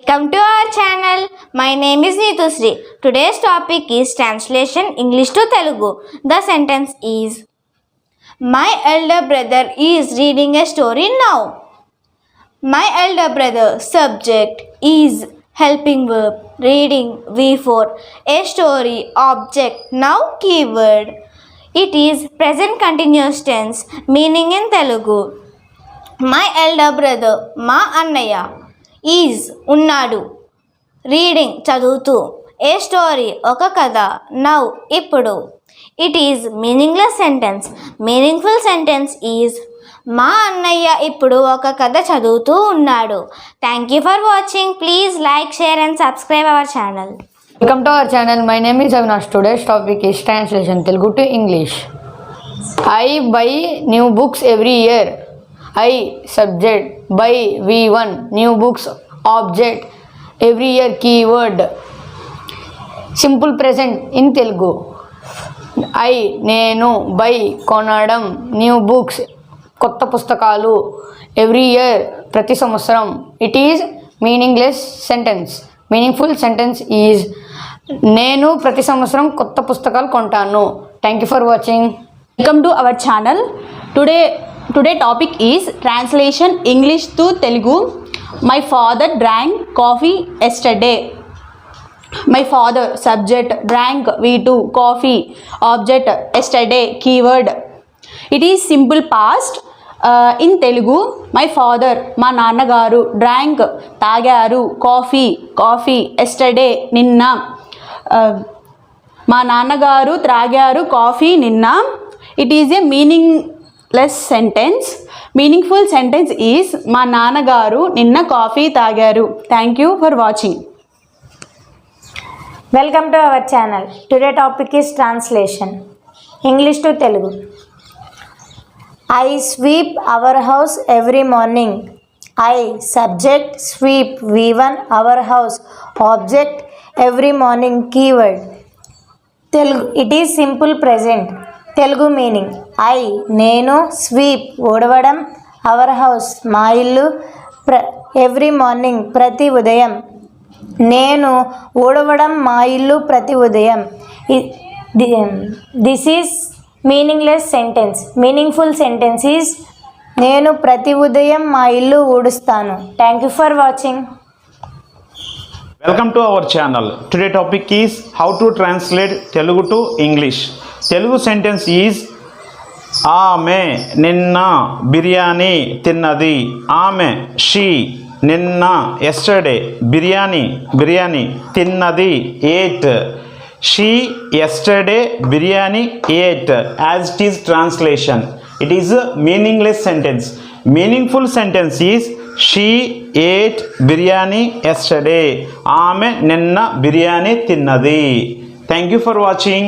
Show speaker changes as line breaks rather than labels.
Welcome to our channel. My name is Neetusri. Today's topic is translation English to Telugu. The sentence is: My elder brother is reading a story now. My elder brother, subject, is helping verb, reading V4, a story, object, now keyword. It is present continuous tense, meaning in Telugu. My elder brother, మా అన్నయ్య, is ఉన్నాడు, reading చదువుతూ, ఏ story ఒక కథ, now ఇప్పుడు. It is meaningless sentence. Meaningful sentence is మా అన్నయ్య ఇప్పుడు ఒక కథ చదువుతూ ఉన్నాడు. Thank you for watching. Please like, share and subscribe our channel.
Welcome to our channel. My name is Avinash. Today's topic is translation Telugu to English. I buy new books every year. I, subject, buy V1, new books, object, every year, keyword. Simple present in Telugu. I, నేను, buy, కొనడం, new books, కొత్త పుస్తకాలు, every year, ప్రతి సంవత్సరం. It is meaningless sentence. Meaningful sentence is నేను ప్రతి సంవత్సరం కొత్త పుస్తకాలు కొంటాను. Thank you for watching.
Welcome to our channel. Today topic is translation English to Telugu. My father drank coffee yesterday. My father, subject, drank V2, coffee, object, yesterday, keyword. It is simple past. In Telugu, my father, మా నాన్నగారు, drank, తాగారు, coffee, yesterday, నిన్న. మా నాన్నగారు త్రాగారు coffee నిన్న. It is a meaningless sentence. Meaningful sentence is మా నాన్నగారు నిన్న కాఫీ తాగారు. Thank you for watching.
Welcome to our channel. Today topic is translation English to Telugu. I sweep our house every morning. I, subject, sweep V1, our house, object, every morning, keyword. Telugu, it is simple present. Telugu meaning: I, నేను, sweep, ఊడవడం, our house, మా ఇల్లు, every morning, ప్రతి ఉదయం. నేను ఊడవడం, మా ఇల్లు, ప్రతి ఉదయం. This is meaningless sentence. Meaningful sentence is నేను ప్రతి ఉదయం మా ఇల్లు ఊడుస్తాను. Thank you for watching.
Welcome to our channel. Today topic is how to translate Telugu to English. Telugu sentence is ఆమె నిన్న బిర్యానీ తిన్నది. ఆమె, she, నిన్న, yesterday, బిర్యానీ తిన్నది, ate. She yesterday biryani ate. As it is translation, it is a meaningless sentence. Meaningful sentence is she ate biryani yesterday. Aame ninna biryani tinnadi. Thank you for watching.